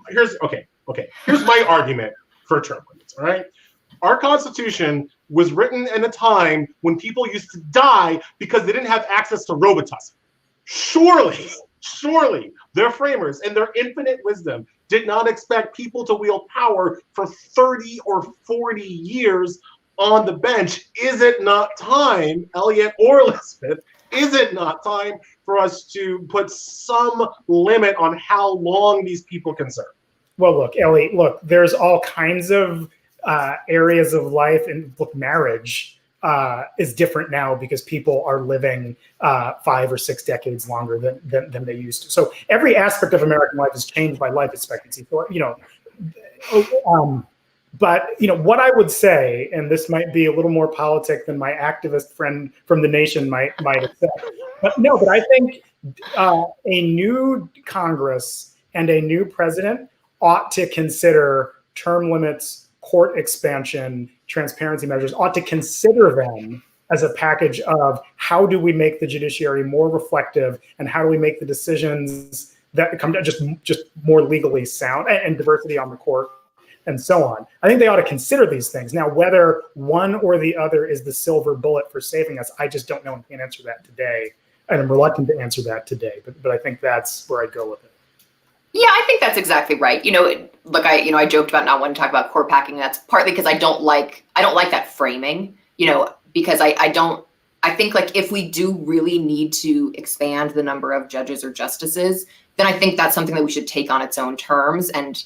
Here's my argument for term limits. All right, our Constitution was written in a time when people used to die because they didn't have access to Robitussin. Surely, their framers, in their infinite wisdom, did not expect people to wield power for 30 or 40 years on the bench. Is it not time, Elliot or Elizabeth, is it not time for us to put some limit on how long these people can serve? Well, look, Elliot, there's all kinds of areas of life, and marriage is different now because people are living 5 or 6 decades longer than they used to. So every aspect of American life is changed by life expectancy. So, but what I would say, and this might be a little more politic than my activist friend from The Nation might accept, but I think a new Congress and a new president ought to consider term limits, court expansion, transparency measures, ought to consider them as a package of how do we make the judiciary more reflective, and how do we make the decisions that come to just more legally sound, and diversity on the court, and so on. I think they ought to consider these things. Now, whether one or the other is the silver bullet for saving us, I just don't know and can't answer that today. And I'm reluctant to answer that today, but I think that's where I'd go with it. Yeah, I think that's exactly right. I joked about not wanting to talk about court packing. That's partly because I don't like that framing, because I think, like, if we do really need to expand the number of judges or justices, then I think that's something that we should take on its own terms. And,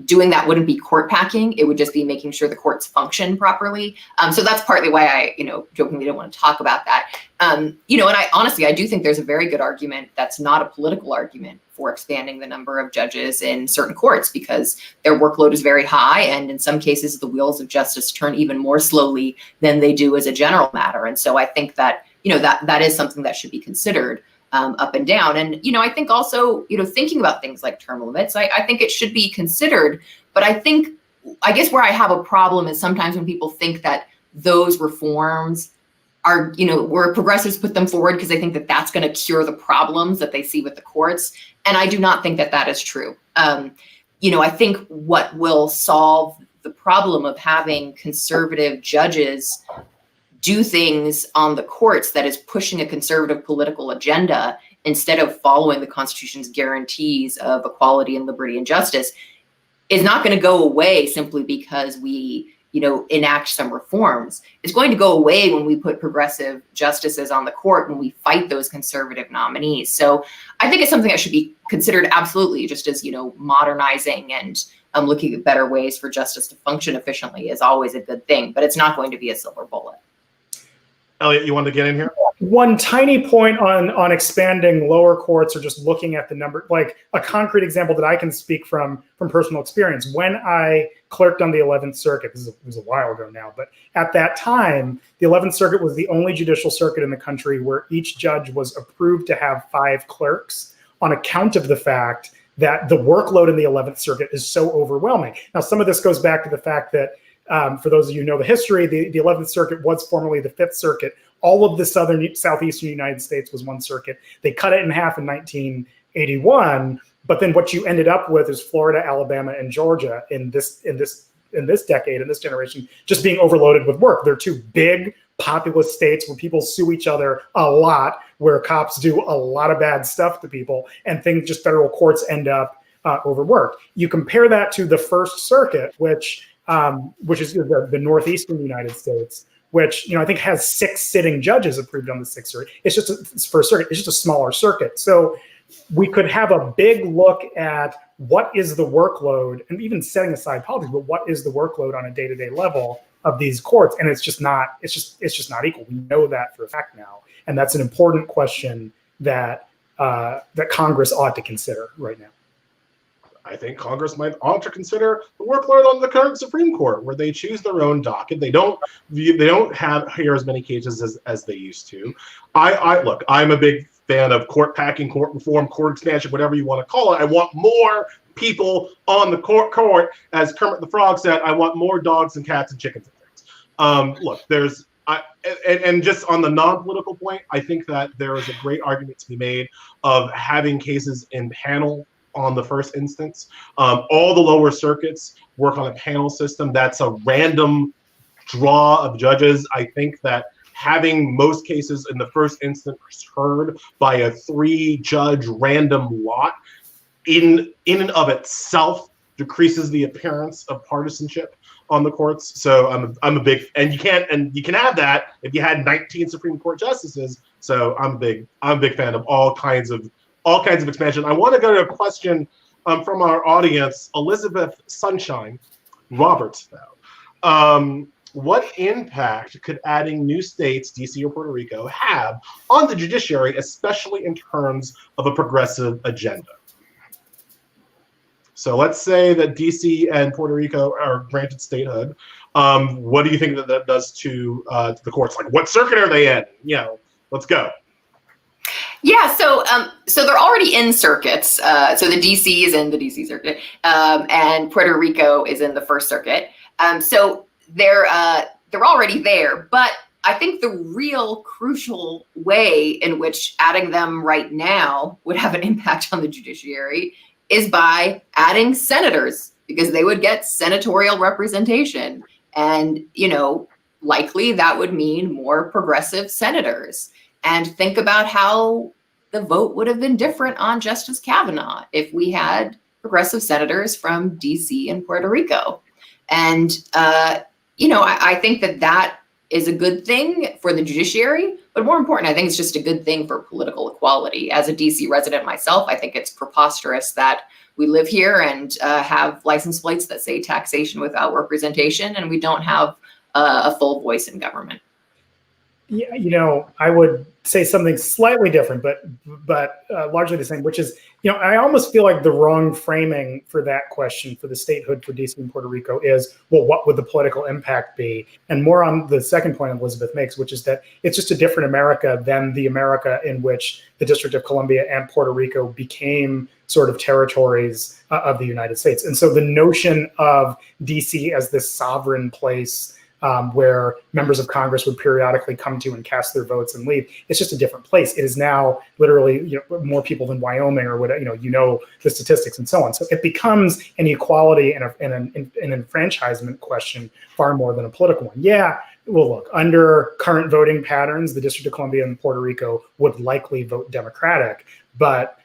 doing that wouldn't be court packing. It would just be making sure the courts function properly. So that's partly why I, jokingly don't want to talk about that. And I do think there's a very good argument that's not a political argument for expanding the number of judges in certain courts, because their workload is very high. And in some cases, the wheels of justice turn even more slowly than they do as a general matter. And so I think that, that is something that should be considered. Up and down. And, I think also, thinking about things like term limits, I think it should be considered. But I guess where I have a problem is sometimes when people think that those reforms are, where progressives put them forward because they think that that's going to cure the problems that they see with the courts. And I do not think that that is true. I think what will solve the problem of having conservative judges do things on the courts that is pushing a conservative political agenda instead of following the Constitution's guarantees of equality and liberty and justice is not going to go away simply because we, enact some reforms. It's going to go away when we put progressive justices on the court, when we fight those conservative nominees. So I think it's something that should be considered absolutely, just as, modernizing and looking at better ways for justice to function efficiently is always a good thing, but it's not going to be a silver bullet. Elliot, you want to get in here? One tiny point on expanding lower courts or just looking at the number, like a concrete example that I can speak from personal experience. When I clerked on the 11th Circuit, it was a while ago now, but at that time, the 11th Circuit was the only judicial circuit in the country where each judge was approved to have 5 clerks on account of the fact that the workload in the 11th Circuit is so overwhelming. Now, some of this goes back to the fact that for those of you who know the history, the 11th Circuit was formerly the 5th Circuit. All of the southeastern United States was one circuit. They cut it in half in 1981, but then what you ended up with is Florida, Alabama, and Georgia in this decade, in this generation, just being overloaded with work. They're 2 big, populous states where people sue each other a lot, where cops do a lot of bad stuff to people, and federal courts end up overworked. You compare that to the First Circuit, which is the northeastern United States, which I think has 6 sitting judges approved on the 6th Circuit. It's First Circuit. It's just a smaller circuit. So we could have a big look at what is the workload, and even setting aside politics, but what is the workload on a day-to-day level of these courts? And it's just not not equal. We know that for a fact now, and that's an important question that Congress ought to consider right now. I think Congress ought to consider the workload on the current Supreme Court, where they choose their own docket. They don't hear as many cases as they used to. Look, I'm a big fan of court packing, court reform, court expansion, whatever you want to call it. I want more people on the court. As Kermit the Frog said, I want more dogs and cats and chickens and things. Look, and just on the non-political point, I think that there is a great argument to be made of having cases in panel on the first instance. All the lower circuits work on a panel system. That's a random draw of judges. I think that having most cases in the first instance heard by a 3-judge random lot in and of itself decreases the appearance of partisanship on the courts. So I'm a big, and you can have that if you had 19 Supreme Court justices. So I'm a big fan of all kinds of expansion. I want to go to a question from our audience, Elizabeth Sunshine Roberts. What impact could adding new states, DC or Puerto Rico, have on the judiciary, especially in terms of a progressive agenda? So let's say that DC and Puerto Rico are granted statehood. What do you think that does to the courts? Like, what circuit are they in? Let's go. Yeah, so they're already in circuits. So the DC is in the DC circuit, and Puerto Rico is in the First Circuit. So they're already there. But I think the real crucial way in which adding them right now would have an impact on the judiciary is by adding senators, because they would get senatorial representation, and likely that would mean more progressive senators. And think about how the vote would have been different on Justice Kavanaugh if we had progressive senators from DC and Puerto Rico. And, I think that is a good thing for the judiciary, but more important, I think it's just a good thing for political equality. As a DC resident myself, I think it's preposterous that we live here and have license plates that say taxation without representation, and we don't have a full voice in government. Yeah, I would say something slightly different, but largely the same, which is, I almost feel like the wrong framing for that question for the statehood for DC and Puerto Rico is, well, what would the political impact be? And more on the second point Elizabeth makes, which is that it's just a different America than the America in which the District of Columbia and Puerto Rico became sort of territories of the United States. And so the notion of DC as this sovereign place where members of Congress would periodically come to and cast their votes and leave. It's just a different place. It is now literally more people than Wyoming or whatever, the statistics and so on. So it becomes an equality and an enfranchisement question far more than a political one. Yeah, well, look, under current voting patterns, the District of Columbia and Puerto Rico would likely vote Democratic, but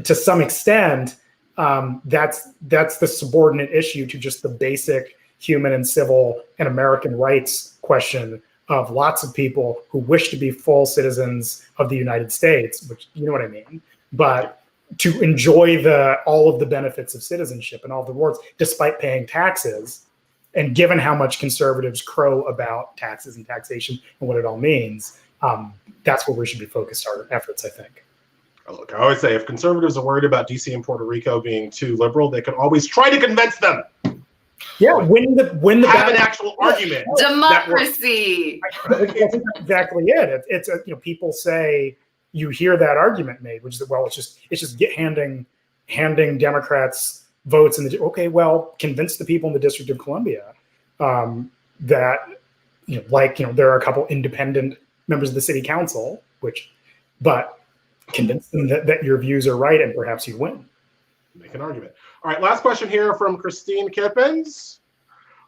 to some extent, that's the subordinate issue to just the basic human and civil and American rights question of lots of people who wish to be full citizens of the United States, which you know what I mean, but to enjoy all of the benefits of citizenship and all the rewards despite paying taxes. And given how much conservatives crow about taxes and taxation and what it all means, that's where we should be focused our efforts, I think. Look, I always say if conservatives are worried about DC and Puerto Rico being too liberal, they can always try to convince them. Yeah, win the have an actual argument. Democracy. That's exactly it. It's people say you hear that argument made, which is it's just handing Democrats votes and convince the people in the District of Columbia that there are a couple independent members of the city council, but convince them that your views are right and perhaps you win. Make an argument. All right, last question here from Christine Kippens.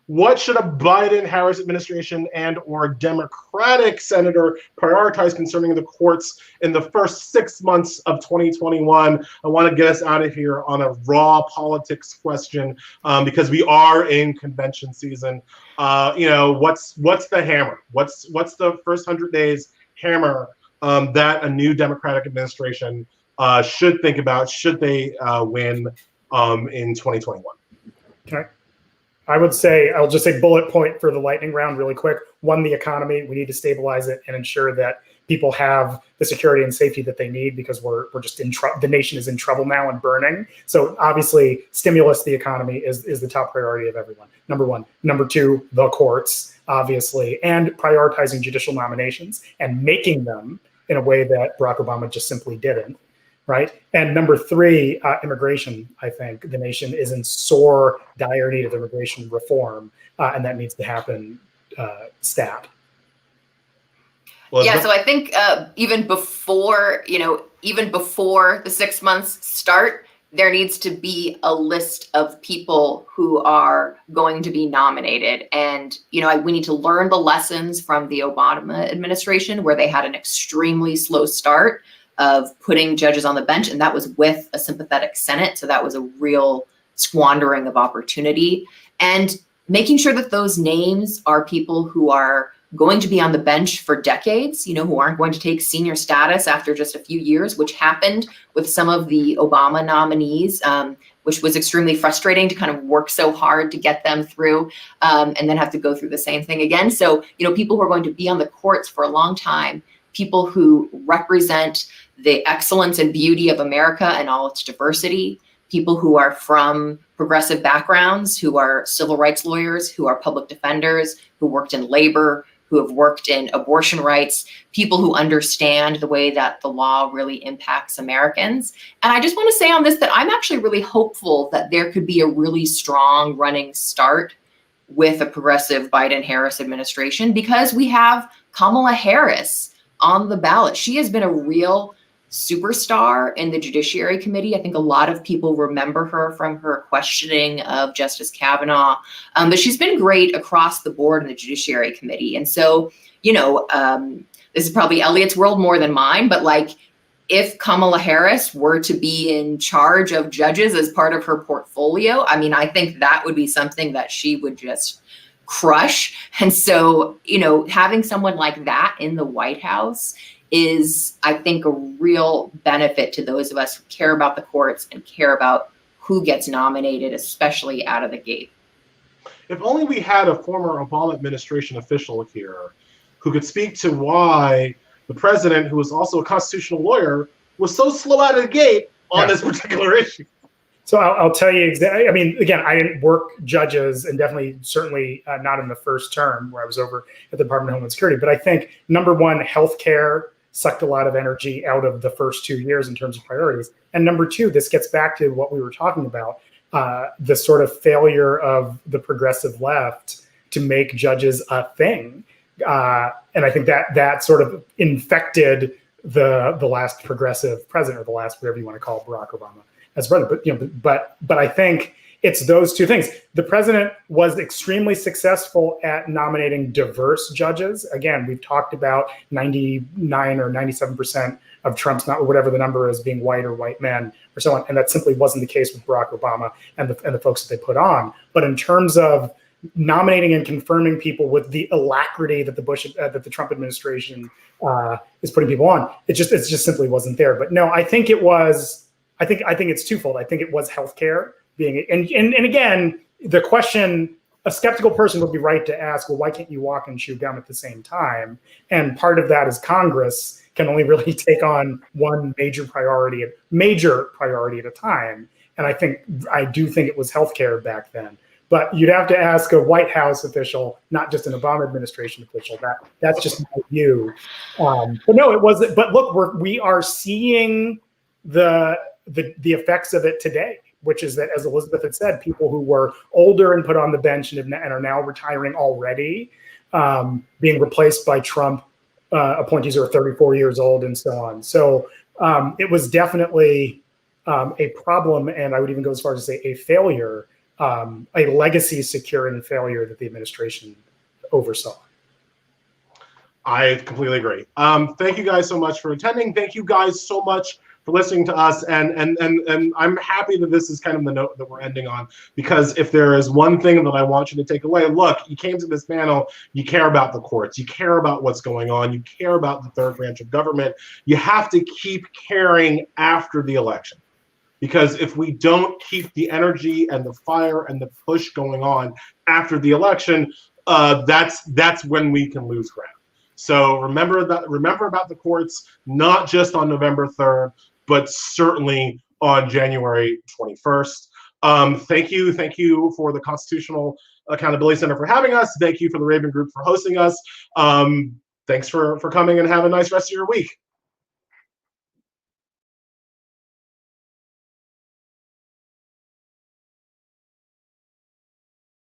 What should a Biden-Harris administration and or Democratic senator prioritize concerning the courts in the first 6 months of 2021? I want to get us out of here on a raw politics question because we are in convention season. What's the hammer? What's the first 100 days hammer that a new Democratic administration should think about should they win in 2021? Okay. I'll just say bullet point for the lightning round really quick. One, the economy. We need to stabilize it and ensure that people have the security and safety that they need because we're just in trouble. The nation is in trouble now and burning. So obviously stimulus the economy is the top priority of everyone. Number one. Number two, the courts, obviously, and prioritizing judicial nominations and making them in a way that Barack Obama just simply didn't. Right. And number three, immigration. I think the nation is in sore, dire need of immigration reform, and that needs to happen stat. So I think even before the 6 months start, there needs to be a list of people who are going to be nominated. And, we need to learn the lessons from the Obama administration where they had an extremely slow start of putting judges on the bench, and that was with a sympathetic Senate. So that was a real squandering of opportunity. And making sure that those names are people who are going to be on the bench for decades, who aren't going to take senior status after just a few years, which happened with some of the Obama nominees, which was extremely frustrating to kind of work so hard to get them through and then have to go through the same thing again. So, people who are going to be on the courts for a long time, people who represent the excellence and beauty of America and all its diversity, people who are from progressive backgrounds, who are civil rights lawyers, who are public defenders, who worked in labor, who have worked in abortion rights, people who understand the way that the law really impacts Americans. And I just want to say on this that I'm actually really hopeful that there could be a really strong running start with a progressive Biden-Harris administration because we have Kamala Harris on the ballot. She has been a real superstar in the Judiciary Committee. I think a lot of people remember her from her questioning of Justice Kavanaugh, but she's been great across the board in the Judiciary Committee. And so, this is probably Elliot's world more than mine, but if Kamala Harris were to be in charge of judges as part of her portfolio, I think that would be something that she would just crush. And so, having someone like that in the White House is, I think, a real benefit to those of us who care about the courts and care about who gets nominated, especially out of the gate. If only we had a former Obama administration official here who could speak to why the president, who was also a constitutional lawyer, was so slow out of the gate on this particular issue. So I'll tell you exactly. I mean, again, I didn't work judges, and certainly not in the first term where I was over at the Department of Homeland Security. But I think, number one, healthcare sucked a lot of energy out of the first 2 years in terms of priorities. And number two, this gets back to what we were talking about, the sort of failure of the progressive left to make judges a thing. And I think that sort of infected the last progressive president, or the last, whatever you want to call it, Barack Obama as president. But I think it's those two things. The president was extremely successful at nominating diverse judges. Again, we've talked about 99 or 97% of Trump's, not whatever the number is, being white or white men or so on. And that simply wasn't the case with Barack Obama and the folks that they put on. But in terms of nominating and confirming people with the alacrity that the Trump administration is putting people on, it just simply wasn't there. But no, I think it's twofold. I think it was healthcare being, and again, the question, a skeptical person would be right to ask, well, why can't you walk and chew gum at the same time? And part of that is Congress can only really take on one major priority at a time. And I do think it was healthcare back then. But you'd have to ask a White House official, not just an Obama administration official. That's just my view. But no, it wasn't. But look, we are seeing the effects of it today, which is that, as Elizabeth had said, people who were older and put on the bench and are now retiring already, being replaced by Trump appointees who are 34 years old and so on. So it was definitely a problem, and I would even go as far as to say a failure, a legacy securing failure that the administration oversaw. I completely agree. Thank you guys so much for attending. Thank you guys so much for listening to us, and I'm happy that this is kind of the note that we're ending on, because if there is one thing that I want you to take away, look, you came to this panel, you care about the courts, you care about what's going on, you care about the third branch of government. You have to keep caring after the election, because if we don't keep the energy and the fire and the push going on after the election, that's when we can lose ground. So remember about the courts, not just on November 3rd, but certainly on January 21st. Thank you for the Constitutional Accountability Center for having us. Thank you for the Raven Group for hosting us. Thanks for coming, and have a nice rest of your week.